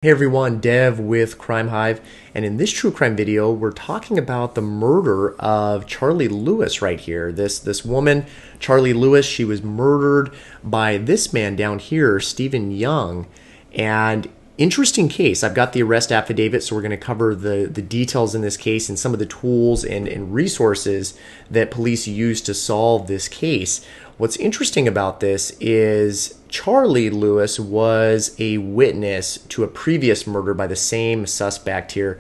Hey everyone, Dev with Crime Hive, and in this true crime video, we're talking about the murder of Charly Lewis right here. This woman, Charly Lewis, she was murdered by this man down here, Stephen Young, and interesting case. I've got the arrest affidavit, so we're going to cover the details in this case and some of the tools and resources that police use to solve this case. What's interesting about this is Charly Lewis was a witness to a previous murder by the same suspect here,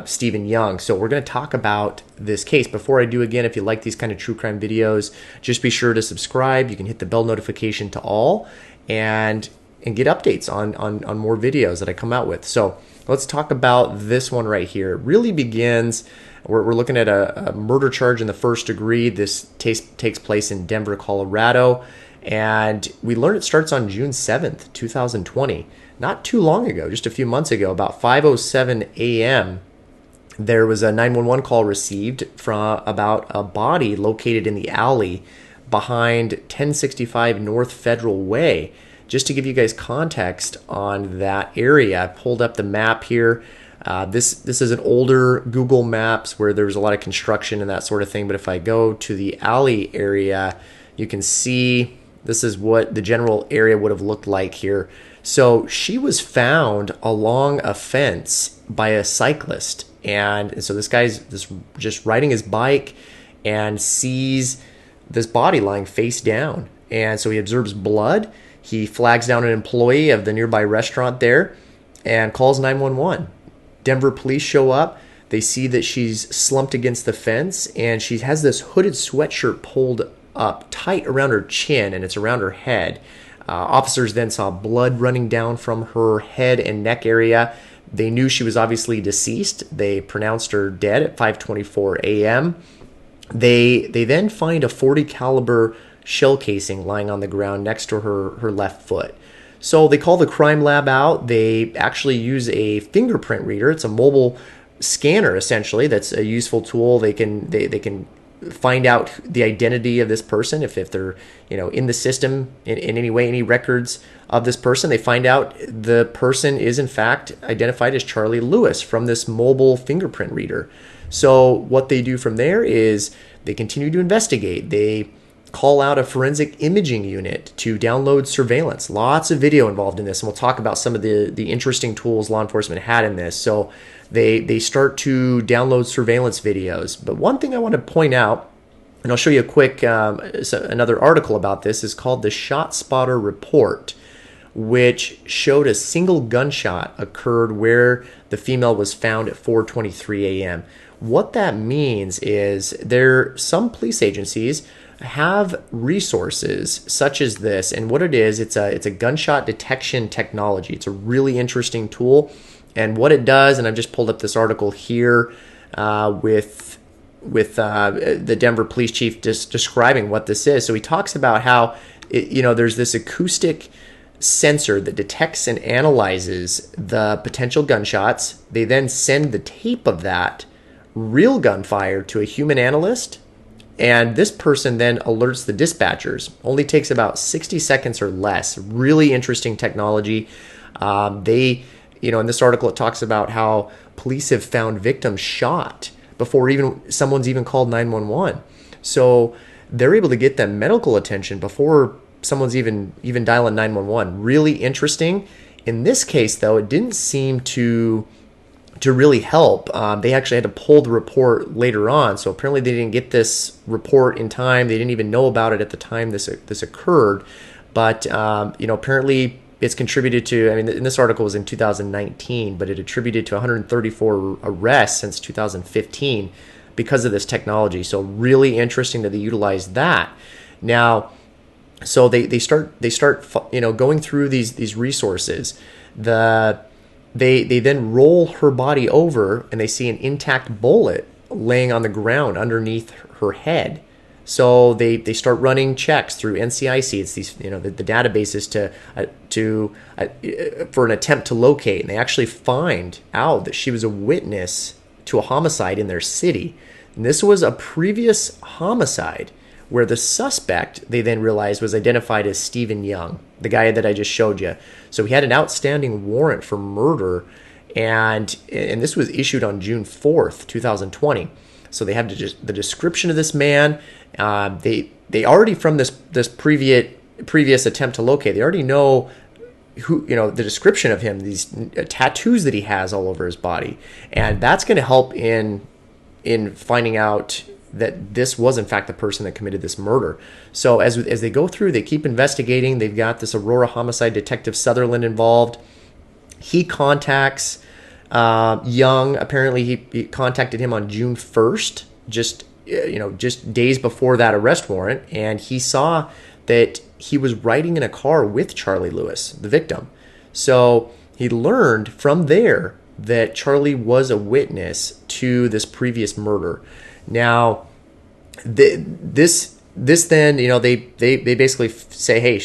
Stephen Young. So we're going to talk about this case. Before I do, again, if you like these kind of true crime videos, just be sure to subscribe. You can hit the bell notification to all and get updates on more videos that I come out with. So let's talk about this one right here. It really begins, we're looking at a murder charge in the first degree. This takes place in Denver, Colorado. And we learn it starts on June 7th, 2020. Not too long ago, just a few months ago, about 5:07 a.m., there was a 911 call received from about a body located in the alley behind 1065 North Federal Way. Just to give you guys context on that area, I pulled up the map here. This is an older Google Maps where there was a lot of construction and that sort of thing. But if I go to the alley area, you can see this is what the general area would have looked like here. So she was found along a fence by a cyclist. And so this guy's just riding his bike and sees this body lying face down. And so he observes blood. He flags down an employee of the nearby restaurant there and calls 911. Denver police show up. They see that she's slumped against the fence and she has this hooded sweatshirt pulled up tight around her chin, and it's around her head. Officers then saw blood running down from her head and neck area. They knew she was obviously deceased. They pronounced her dead at 5:24 a.m. They then find a .40 caliber shell casing lying on the ground next to her left foot. So they call the crime lab out. They actually use a fingerprint reader. It's a mobile scanner essentially. That's a useful tool. They can find out the identity of this person if they're in the system in any way, any records of this person. They find out the person is in fact identified as Charly Lewis from this mobile fingerprint reader. So what they do from there is they continue to investigate. They call out a forensic imaging unit to download surveillance. Lots of video involved in this, and we'll talk about some of the interesting tools law enforcement had in this. So they start to download surveillance videos. But one thing I want to point out, and I'll show you a quick, another article about this, is called the Shot Spotter Report, which showed a single gunshot occurred where the female was found at 4:23 a.m. What that means is some police agencies have resources such as this, and what it is, it's a gunshot detection technology. It's a really interesting tool, and what it does, and I've just pulled up this article here with the Denver police chief just describing what this is. So he talks about how there's this acoustic sensor that detects and analyzes the potential gunshots. They then send the tape of that real gunfire to a human analyst, and this person then alerts the dispatchers. Only takes about 60 seconds or less. Really interesting technology. In this article, it talks about how police have found victims shot before someone's even called 911. So they're able to get them medical attention before someone's even dialing 911. Really interesting. In this case, though, it didn't seem to really help. They actually had to pull the report later on. So apparently they didn't get this report in time. They didn't even know about it at the time this occurred. But apparently it's contributed to, and this article was in 2019, but it attributed to 134 arrests since 2015 because of this technology. So really interesting that they utilized that. Now, so they start going through these resources. They then roll her body over and they see an intact bullet laying on the ground underneath her head. So they start running checks through NCIC. It's these the databases for an attempt to locate, and they actually find out that she was a witness to a homicide in their city. And this was a previous homicide where the suspect, they then realized, was identified as Stephen Young, the guy that I just showed you. So he had an outstanding warrant for murder, and this was issued on June 4th, 2020. So they have the description of this man. They already, from this previous attempt to locate, they already know who, the description of him, these tattoos that he has all over his body, and that's going to help in finding out that this was in fact the person that committed this murder. So as they go through, they keep investigating. They've got this Aurora homicide detective Sutherland involved. He contacts Young. Apparently he contacted him on June 1st, just days before that arrest warrant, and he saw that he was riding in a car with Charly Lewis, the victim. So he learned from there that Charly was a witness to this previous murder. Now, this then, they basically say, hey,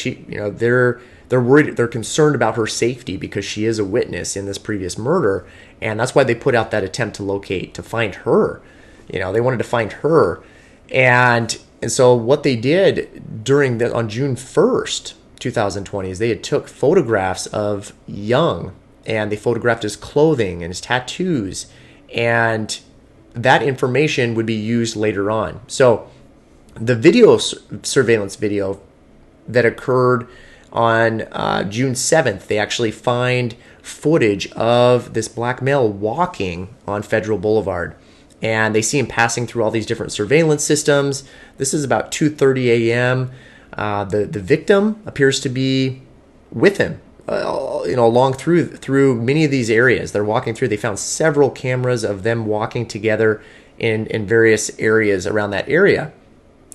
they're worried, they're concerned about her safety because she is a witness in this previous murder, and that's why they put out that attempt to locate, to find her. They wanted to find her, and so what they did on June 1st, 2020, is they took photographs of Young, and they photographed his clothing and his tattoos, and that information would be used later on. So the surveillance video that occurred on June 7th, they actually find footage of this black male walking on Federal Boulevard, and they see him passing through all these different surveillance systems. This is about 2:30 a.m. The victim appears to be with him, along through many of these areas they're walking through. They found several cameras of them walking together in various areas around that area.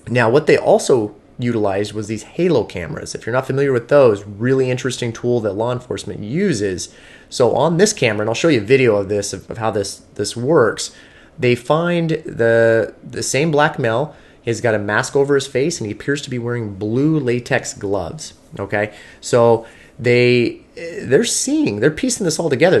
Now, what they also utilized was these halo cameras. If you're not familiar with those, really interesting tool that law enforcement uses. So on this camera, and I'll show you a video of this, of how this works, they find the same black male. He's got a mask over his face, and he appears to be wearing blue latex gloves. Okay, so they're piecing this all together.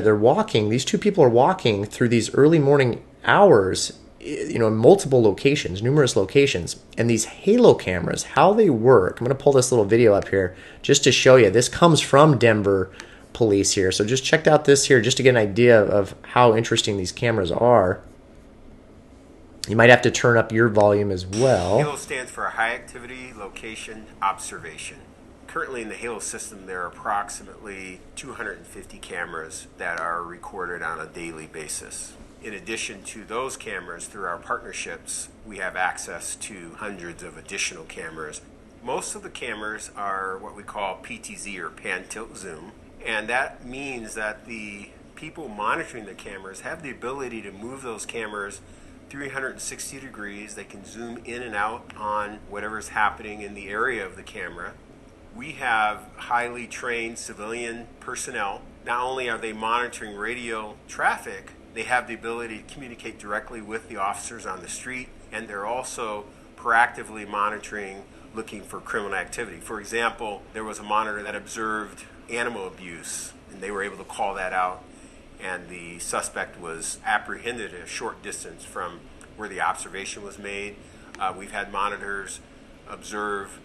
These two people are walking through these early morning hours, in multiple locations, numerous locations. And these halo cameras, how they work, I'm going to pull this little video up here just to show you. This comes from Denver police here. So just check out this here just to get an idea of how interesting these cameras are. You might have to turn up your volume as well. HALO stands for High Activity Location Observation. Currently in the HALO system, there are approximately 250 cameras that are recorded on a daily basis. In addition to those cameras, through our partnerships, we have access to hundreds of additional cameras. Most of the cameras are what we call PTZ, or pan tilt zoom, and that means that the people monitoring the cameras have the ability to move those cameras 360 degrees. They can zoom in and out on whatever's happening in the area of the camera. We have highly trained civilian personnel. Not only are they monitoring radio traffic, they have the ability to communicate directly with the officers on the street, and they're also proactively monitoring, looking for criminal activity. For example, there was a monitor that observed animal abuse, and they were able to call that out, and the suspect was apprehended a short distance from where the observation was made. We've had monitors observe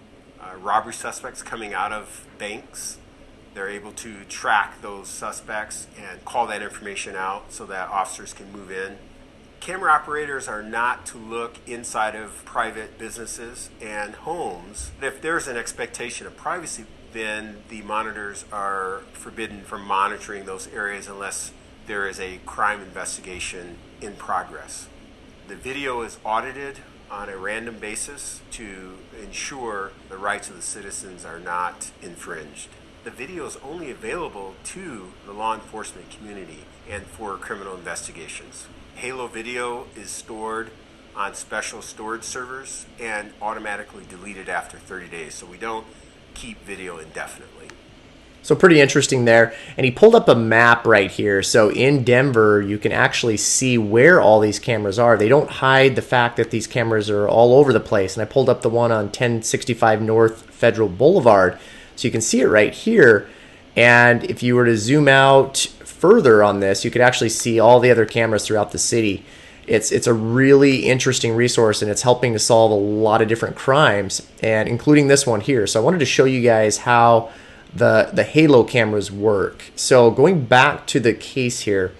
robbery suspects coming out of banks. They're able to track those suspects and call that information out so that officers can move in. Camera operators are not to look inside of private businesses and homes. If there's an expectation of privacy, then the monitors are forbidden from monitoring those areas unless there is a crime investigation in progress. The video is audited on a random basis to ensure the rights of the citizens are not infringed. The video is only available to the law enforcement community and for criminal investigations. HALO video is stored on special storage servers and automatically deleted after 30 days, so we don't keep video indefinitely. So pretty interesting there. And he pulled up a map right here. So in Denver, you can actually see where all these cameras are. They don't hide the fact that these cameras are all over the place. And I pulled up the one on 1065 North Federal Boulevard. So you can see it right here. And if you were to zoom out further on this, you could actually see all the other cameras throughout the city. it's a really interesting resource, and it's helping to solve a lot of different crimes, and including this one here. So I wanted to show you guys how the halo cameras work. So going back to the case here,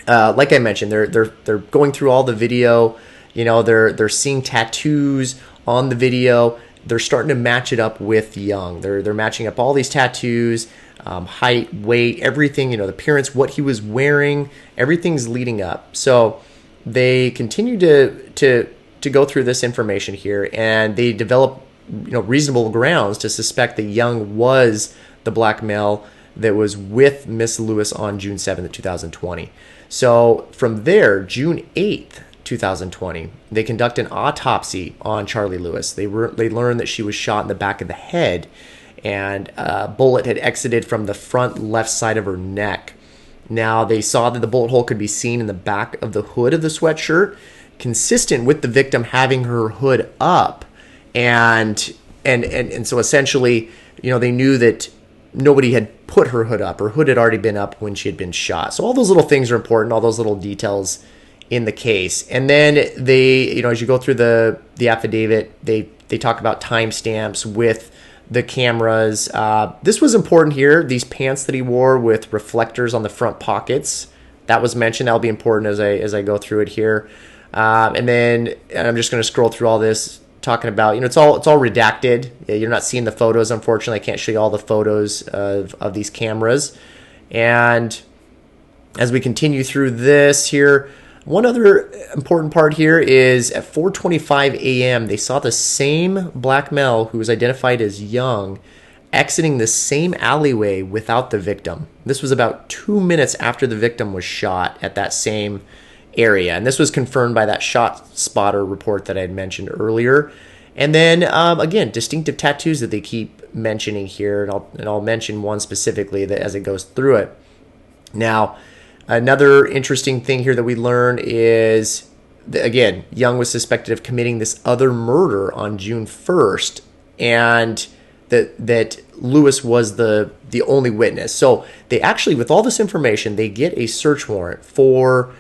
like I mentioned, they're going through all the video. You know, they're seeing tattoos on the video. They're starting to match it up with Young. They're matching up all these tattoos, height, weight, everything. You know, the appearance, what he was wearing, everything's leading up. So they continue to go through this information here, and they develop, you know, reasonable grounds to suspect that Young was the black male that was with Miss Lewis on June 7th, 2020. So from there, June 8th, 2020, they conduct an autopsy on Charly Lewis. They learned that she was shot in the back of the head, and a bullet had exited from the front left side of her neck. Now, they saw that the bullet hole could be seen in the back of the hood of the sweatshirt, consistent with the victim having her hood up. And so essentially, you know, they knew that nobody had put her hood up. Her hood had already been up when she had been shot. So all those little things are important, all those little details in the case. And then they, you know, as you go through the affidavit, they talk about timestamps with the cameras. This was important here. These pants that he wore with reflectors on the front pockets, that was mentioned. That'll be important as I go through it here. And I'm just going to scroll through all this, talking about, you know, it's all redacted. You're not seeing the photos, unfortunately. I can't show you all the photos of these cameras. And as we continue through this here, one other important part here is at 4:25 a.m., they saw the same black male who was identified as Young exiting the same alleyway without the victim. This was about 2 minutes after the victim was shot at that same area. And this was confirmed by that shot spotter report that I had mentioned earlier. And then, again, distinctive tattoos that they keep mentioning here. And I'll mention one specifically that as it goes through it. Now, another interesting thing here that we learn is, again, Young was suspected of committing this other murder on June 1st, and that Lewis was the only witness. So they actually, with all this information, they get a search warrant for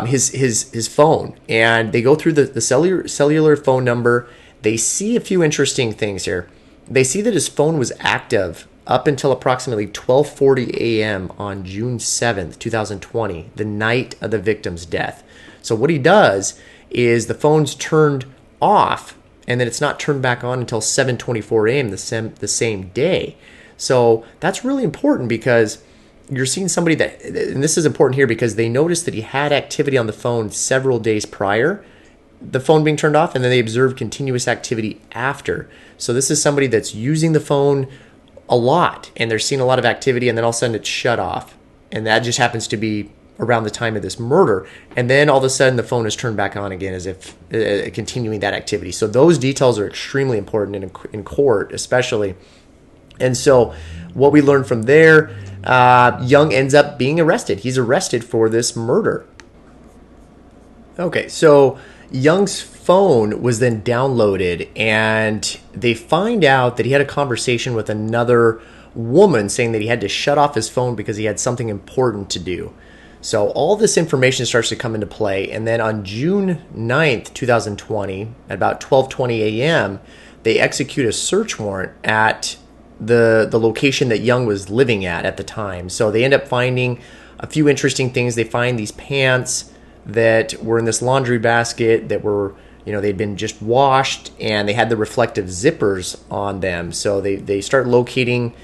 his phone, and they go through the cellular phone number. They see a few interesting things here. They see that his phone was active up until approximately 12:40 a.m. on June 7th, 2020, the night of the victim's death. So what he does is the phone's turned off, and then it's not turned back on until 7:24 a.m. the same day. So that's really important, because you're seeing somebody that, and this is important here because they noticed that he had activity on the phone several days prior, the phone being turned off, and then they observed continuous activity after. So this is somebody that's using the phone a lot, and they're seeing a lot of activity, and then all of a sudden it's shut off. And that just happens to be around the time of this murder. And then all of a sudden the phone is turned back on again, as if continuing that activity. So those details are extremely important in court, especially. And so what we learned from there, Young ends up being arrested. He's arrested for this murder. Okay, so Young's phone was then downloaded, and they find out that he had a conversation with another woman saying that he had to shut off his phone because he had something important to do. So all this information starts to come into play, and then on June 9th, 2020, at about 12:20 a.m., they execute a search warrant at the location that Young was living at the time. So they end up finding a few interesting things. They find these pants that were in this laundry basket that were, you know, they'd been just washed, and they had the reflective zippers on them. So they start locating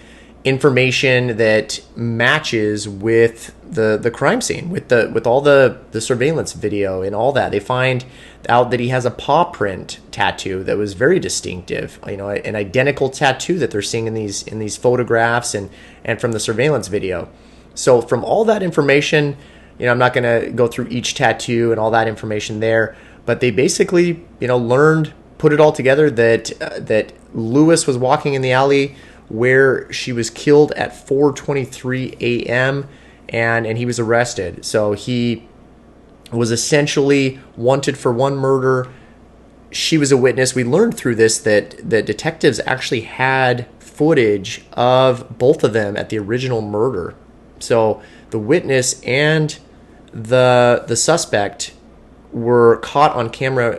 information that matches with the crime scene, with all the surveillance video and all that. They find out that he has a paw print tattoo that was very distinctive, you know, an identical tattoo that they're seeing in these photographs and from the surveillance video. So from all that information, you know, I'm not going to go through each tattoo and all that information there, but they basically, you know, put it all together that Lewis was walking in the alley where she was killed at 4:23 a.m. and he was arrested. So he was essentially wanted for one murder. She was a witness. We learned through this that the detectives actually had footage of both of them at the original murder. So the witness and the suspect were caught on camera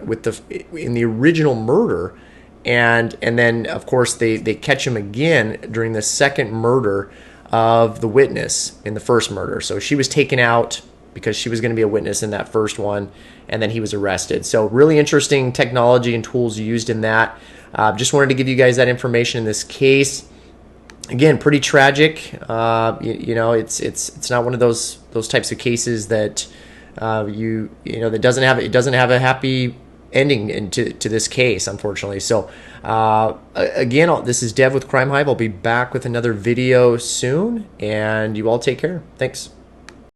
in the original murder, and then of course they catch him again during the second murder of the witness in the first murder. So she was taken out because she was going to be a witness in that first one, and then he was arrested. So really interesting technology and tools used in that. Just wanted to give you guys that information in this case. Again, pretty tragic. You know, it's not one of those types of cases that that doesn't have a happy ending to this case, unfortunately. So again, this is Dev with Crime Hive. I'll be back with another video soon, and you all take care. Thanks.